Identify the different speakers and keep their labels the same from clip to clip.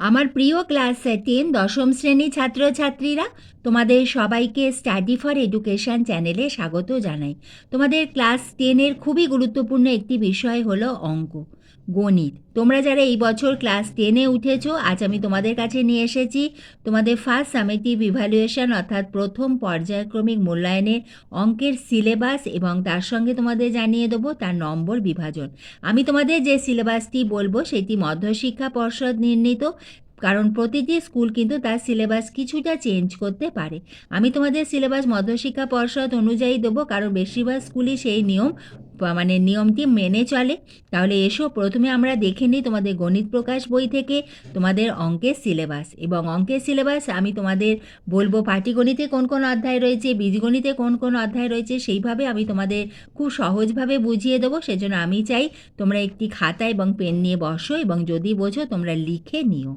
Speaker 1: আমার প্রিয় ক্লাস 10 দশম শ্রেণী ছাত্রছাত্রীরা, তোমাদের সবাইকে স্টাডি ফর এডুকেশন চ্যানেলে স্বাগত জানাই। তোমাদের ক্লাস 10-এর খুবই গুরুত্বপূর্ণ একটি বিষয় হলো অঙ্ক, গণিত। তোমরা যারা এই বছর ক্লাস 10-এ উঠেছো, আজ আমি তোমাদের কাছে নিয়ে এসেছি তোমাদের ফার্স্ট সামেটিভ ইভ্যালুয়েশন অর্থাৎ প্রথম পর্যায়ক্রমিক মূল্যায়নের অঙ্কের সিলেবাস, এবং তার সঙ্গে তোমাদের জানিয়ে দেবো তার নম্বর বিভাজন। আমি তোমাদের যে সিলেবাসটি বলবো সেটি মধ্যশিক্ষা পর্ষদ নির্ণীত, কারণ প্রতিটি স্কুল কিন্তু তার সিলেবাস কিছুটা চেঞ্জ করতে পারে। আমি তোমাদের সিলেবাস মধ্যশিক্ষা পর্ষদ অনুযায়ী দেবো, কারণ বেশিরভাগ স্কুলই সেই নিয়মটি মেনে চলে। তাহলে এসো প্রথমে আমরা দেখে নিই তোমাদের গণিত প্রকাশ বই থেকে তোমাদের অঙ্কের সিলেবাস। এবং অঙ্কের সিলেবাস আমি তোমাদের বলবো পাটিগণিতে কোন কোন অধ্যায় রয়েছে, বীজগণিতে কোন কোন অধ্যায় রয়েছে, সেইভাবে আমি তোমাদের খুব সহজভাবে বুঝিয়ে দেবো। সেজন্য আমি চাই তোমরা একটি খাতা এবং পেন নিয়ে বসো, এবং যদি বোঝো তোমরা লিখে নিও।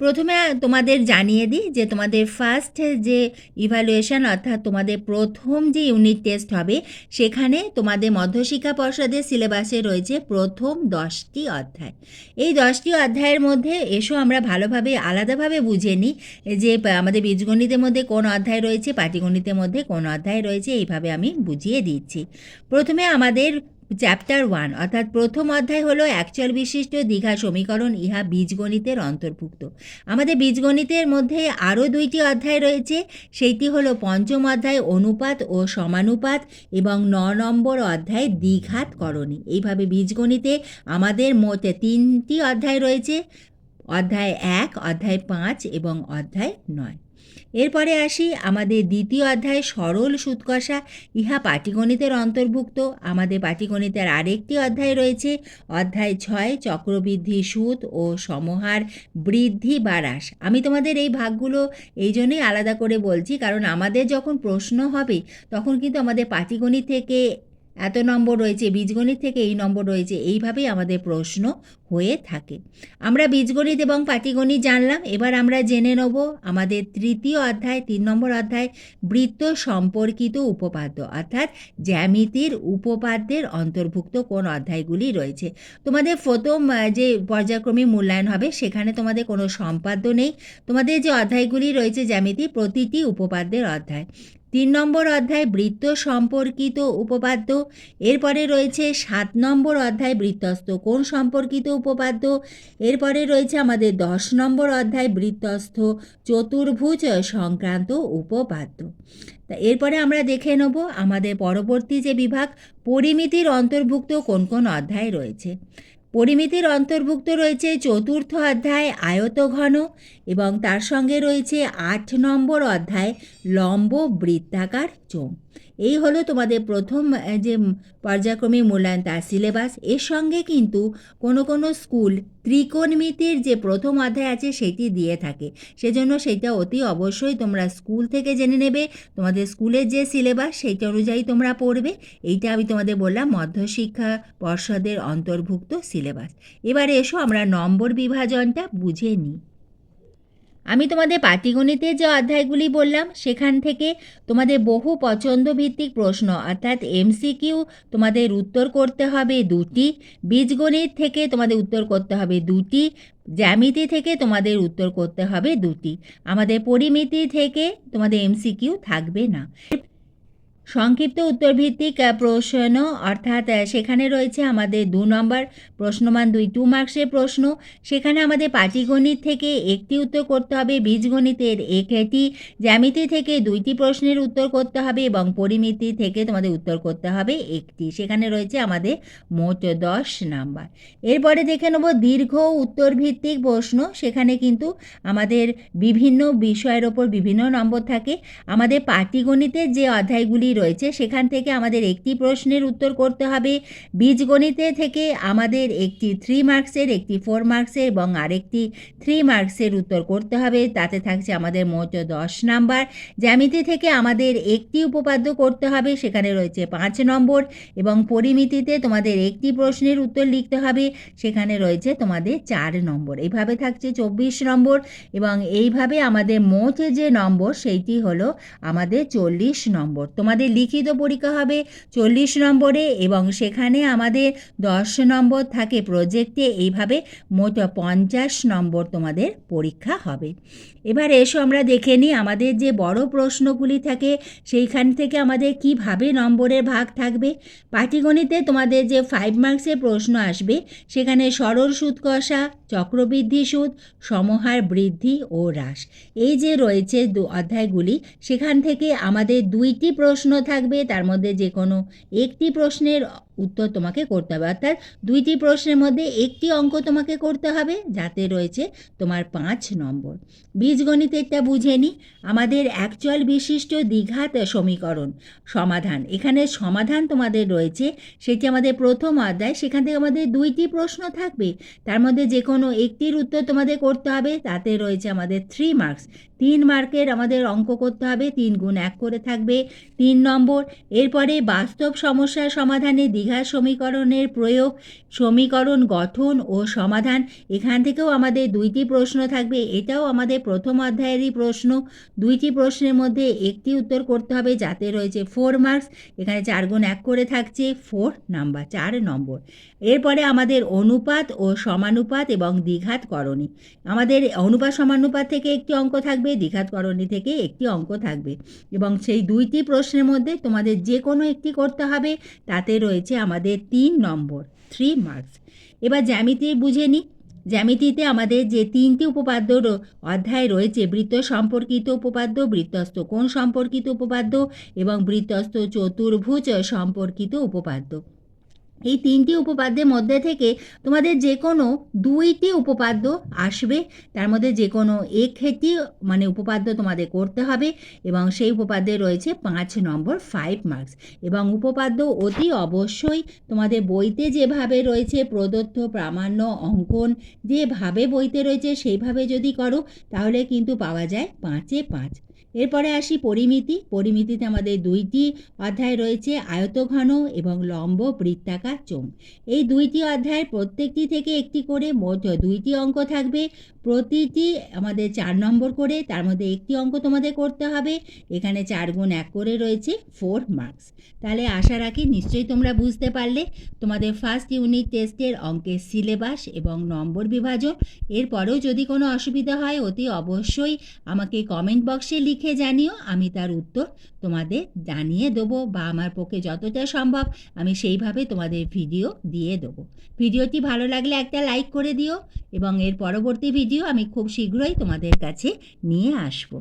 Speaker 1: প্রথমে তোমাদের জানিয়ে দিই যে তোমাদের ফার্স্ট যে ইভ্যালুয়েশন অর্থাৎ তোমাদের প্রথম যে ইউনিট টেস্ট হবে, সেখানে তোমাদের মধ্যশিক্ষা পর্ষদের সিলেবাসে রয়েছে প্রথম 10টি অধ্যায়। এই 10টি অধ্যায়ের মধ্যে এসো আমরা ভালোভাবে আলাদাভাবে বুঝে নিই যে আমাদের বীজগণিতের মধ্যে কোন অধ্যায় রয়েছে, পাটিগণিতের মধ্যে কোন অধ্যায় রয়েছে, এইভাবে আমি বুঝিয়ে দিচ্ছি। প্রথমে আমাদের চ্যাপ্টার 1 অর্থাৎ প্রথম অধ্যায় হলো অ্যাকচুয়াল বিশিষ্ট দ্বিঘা সমীকরণ, ইহা বীজগণিতের অন্তর্ভুক্ত। আমাদের বীজগণিতের মধ্যে আরও 2টি অধ্যায় রয়েছে, সেইটি হলো পঞ্চম অধ্যায় অনুপাত ও সমানুপাত, এবং 9 নম্বর অধ্যায় দ্বিঘাতকরণী। এইভাবে বীজগণিতে আমাদের মোট 3টি অধ্যায় রয়েছে, অধ্যায় 1, অধ্যায় 5 এবং অধ্যায় 9। এরপরে আসি আমাদের দ্বিতীয় অধ্যায় সরল সুদ কষা, ইহা পাটিগণিতের অন্তর্ভুক্ত। আমাদের পাটিগণিতের আরেকটি অধ্যায় রয়েছে অধ্যায় 6 চক্রবৃদ্ধি সুদ ও সমহার বৃদ্ধি বা হ্রাস। আমি তোমাদের এই ভাগগুলো এই জন্যই আলাদা করে বলছি, কারণ আমাদের যখন প্রশ্ন হবে তখন কিন্তু আমাদের পাটিগণিত থেকে এত নম্বর রয়েছে, বীজগণিত থেকে এই নম্বর রয়েছে, এইভাবেই আমাদের প্রশ্ন হয়ে থাকে। আমরা বীজগণিত এবং পাটিগণিত জানলাম, এবার আমরা জেনে নেব আমাদের তৃতীয় অধ্যায় 3 নম্বর অধ্যায় বৃত্ত সম্পর্কিত উপপাদ্য অর্থাৎ জ্যামিতির উপপাদ্যের অন্তর্ভুক্ত কোন অধ্যায়গুলি রয়েছে। তোমাদের প্রথম যে পর্যায়ক্রমিক মূল্যায়ন হবে সেখানে তোমাদের কোনো সম্পাদ্য নেই। তোমাদের যে অধ্যায়গুলি রয়েছে জ্যামিতি, প্রতিটি উপপাদ্যের অধ্যায়। 3 নম্বর অধ্যায় বৃত্ত সম্পর্কিত উপপাদ্য, এরপরে রয়েছে 7 নম্বর অধ্যায় বৃত্তস্থ কোণ সম্পর্কিত উপপাদ্য, এরপরে রয়েছে আমাদের 10 নম্বর অধ্যায় বৃত্তস্থ চতুর্ভুজ সংক্রান্ত উপপাদ্য। তা এরপরে আমরা দেখে নেব আমাদের পরবর্তী যে বিভাগ পরিমিতির অন্তর্ভুক্ত কোন কোন অধ্যায় রয়েছে। পরিমিতির অন্তর্ভুক্ত রয়েছে চতুর্থ অধ্যায় আয়তঘন, এবং তার সঙ্গে রয়েছে 8 নম্বর অধ্যায় লম্ব বৃত্তাকার চোঙ। এই হলো তোমাদের প্রথম যে পর্যায়ক্রমিক মূল্যায়ন তার সিলেবাস। এর সঙ্গে কিন্তু কোনো কোনো স্কুল ত্রিকোণমিতির যে প্রথম অধ্যায় আছে সেটি দিয়ে থাকে, সেজন্য সেটা অতি অবশ্যই তোমরা স্কুল থেকে জেনে নেবে। তোমাদের স্কুলের যে সিলেবাস সেইটা অনুযায়ী তোমরা পড়বে। এইটা আমি তোমাদের বললাম মধ্যশিক্ষা পর্ষদের অন্তর্ভুক্ত সিলেবাস। এবারে এসো আমরা নম্বর বিভাজনটা বুঝে নিই। আমি তোমাদের পাটিগণিতের যে অধ্যায়গুলি বললাম সেখান থেকে তোমাদের বহু পছন্দ ভিত্তিক প্রশ্ন অর্থাৎ এমসিকিউ তোমাদের উত্তর করতে হবে 2টি, বীজগণিত থেকে তোমাদের উত্তর করতে হবে 2টি, জ্যামিতি থেকে তোমাদের উত্তর করতে হবে 2টি। আমাদের পরিমিতি থেকে তোমাদের এমসিকিউ থাকবে না। সংক্ষিপ্ত উত্তরভিত্তিক প্রশ্ন অর্থাৎ সেখানে রয়েছে আমাদের 2 নম্বর প্রশ্নমান 2 মার্কসের প্রশ্ন। সেখানে আমাদের পাটিগণিত থেকে একটি উত্তর করতে হবে, বীজগণিতের একটি, জ্যামিতি থেকে 2টি প্রশ্নের উত্তর করতে হবে, এবং পরিমিতি থেকে তোমাদের উত্তর করতে হবে একটি। সেখানে রয়েছে আমাদের মোট 10 নাম্বার। এরপরে দেখে নেব দীর্ঘ উত্তরভিত্তিক প্রশ্ন। সেখানে কিন্তু আমাদের বিভিন্ন বিষয়ের ওপর বিভিন্ন নম্বর থাকে। আমাদের পাটিগণিতের যে অধ্যায়গুলি রয়েছে সেখান থেকে আমাদের একটি প্রশ্নের উত্তর করতে হবে, বীজগণিতে থেকে আমাদের একটি 3 মার্কসের, একটি 4 মার্কসের এবং আরেকটি 3 মার্কসের উত্তর করতে হবে, তাতে থাকছে আমাদের মোট 10 নাম্বার। জ্যামিতি থেকে আমাদের একটি উপপাদ্য করতে হবে, সেখানে রয়েছে 5 নম্বর, এবং পরিমিতিতে তোমাদের একটি প্রশ্নের উত্তর লিখতে হবে, সেখানে রয়েছে তোমাদের 4 নম্বর। এইভাবে থাকছে 24 নম্বর, এবং এইভাবে আমাদের মোট যে নম্বর সেইটি হলো আমাদের 40 নম্বর। তোমাদের আমাদের লিখিত পরীক্ষা হবে 40 নম্বরে এবং সেখানে আমাদের 10 নম্বর থাকে প্রজেক্টে। এইভাবে মোট 50 নম্বর তোমাদের পরীক্ষা হবে। এবার এসো আমরা দেখে নিই আমাদের যে বড় প্রশ্নগুলি থাকে সেইখান থেকে আমাদের কিভাবে নম্বরের ভাগ থাকবে। পাটিগণিতে তোমাদের যে 5 মার্কসের প্রশ্ন আসবে সেখানে সরল সুদ কষা, চক্রবৃদ্ধি সুদ, সমহার বৃদ্ধি ও হ্রাস, এই যে রয়েছে অধ্যায়গুলি, সেখান থেকে আমাদের 2টি প্রশ্ন থাকবে। তার মধ্যে যে কোনো একটি প্রশ্নের উত্তর তোমাকে করতে হবে, অর্থাৎ 2টি প্রশ্নের মধ্যে একটি অঙ্ক তোমাকে করতে হবে, যাতে রয়েছে তোমার 5 নম্বর। বীজগণিতেরটা বুঝে নিই। আমাদের অ্যাকচুয়াল বিশিষ্ট দ্বিঘাত সমীকরণ সমাধান, এখানে সমাধান তোমাদের রয়েছে, সেটি আমাদের প্রথম অধ্যায়। সেখান থেকে আমাদের 2টি প্রশ্ন থাকবে, তার মধ্যে যে কোনো একটির উত্তর তোমাদের করতে হবে, তাতে রয়েছে আমাদের 3 মার্কস। 3 মার্কের আমাদের অঙ্ক করতে হবে, 3 গুণ 1 করে থাকবে 3 নম্বর। এরপরে বাস্তব সমস্যার সমাধানে দ্বিঘাত সমীকরণের প্রয়োগ, সমীকরণ গঠন ও সমাধান, এখান থেকেও আমাদের 2টি প্রশ্ন থাকবে। এটাও আমাদের প্রথম অধ্যায়েরই প্রশ্ন। 2টি প্রশ্নের মধ্যে একটি উত্তর করতে হবে, যাতে রয়েছে 4 মার্কস। এখানে 4 গুণ 1 করে থাকছে 4 নাম্বার, 4 নম্বর। এরপরে আমাদের অনুপাত ও সমানুপাত এবং দ্বিঘাত করণী, আমাদের অনুপাত সমানুপাত থেকে একটি অঙ্ক থাকবে, দ্বিঘাত করণী থেকে একটি অঙ্ক থাকবে, এবং সেই 2টি প্রশ্নের মধ্যে তোমাদের যে কোনো একটি করতে হবে, তাতে রয়েছে আমাদের 3 নম্বর, 3 মার্কস। এবার জ্যামিতি বুঝে নিই। জ্যামিতিতে আমাদের যে 3টি উপপাদ্য অধ্যায় রয়েছে, বৃত্ত সম্পর্কিত উপপাদ্য, বৃত্তস্থ কোণ সম্পর্কিত উপপাদ্য এবং বৃত্তস্থ চতুর্ভুজ সম্পর্কিত উপপাদ্য। এই 3টি উপপাদ্যের মধ্যে থেকে তোমাদের যে কোনো 2টি উপপাদ্য আসবে, তার মধ্যে যে কোনো একটি উপপাদ্য তোমাদের করতে হবে, এবং সেই উপপাদ্যে রয়েছে 5 নম্বর, 5 মার্কস। এবং উপপাদ্য অতি অবশ্যই তোমাদের বইতে যেভাবে রয়েছে প্রদত্ত প্রামাণ্য অঙ্কন, যেভাবে বইতে রয়েছে সেইভাবে যদি করো তাহলে কিন্তু পাওয়া যায় 5-এ 5। এরপরে আসি পরিমিতি। পরিমিতিতে আমাদের 2টি অধ্যায় রয়েছে, আয়তঘন এবং লম্ব বৃত্তাকার চোঙ। এই 2টি অধ্যায়ের প্রত্যেকটি থেকে একটি করে মোট 2টি অঙ্ক থাকবে, প্রতিটি আমাদের 4 নম্বর করে, তার মধ্যে একটি অঙ্ক তোমাদের করতে হবে। এখানে 4 গুণ 1 করে রয়েছে 4 মার্কস। তাহলে আশা রাখি নিশ্চয়ই তোমরা বুঝতে পারলে তোমাদের ফার্স্ট ইউনিট টেস্টের অঙ্কের সিলেবাস এবং নম্বর বিভাজন। এরপরেও যদি কোনো অসুবিধা হয় অতি অবশ্যই আমাকে কমেন্ট বক্সে লিখে জানিও, আমি তার উত্তর তোমাদের জানিয়ে দেবো, বা আমার পক্ষে যতটা সম্ভব আমি সেইভাবে তোমাদের ভিডিও দিয়ে দেবো। ভিডিওটি ভালো লাগলে একটা লাইক করে দিও, এবং এর পরবর্তী ভিডিও আমি খুব শীঘ্রই তোমাদের কাছে নিয়ে আসবো।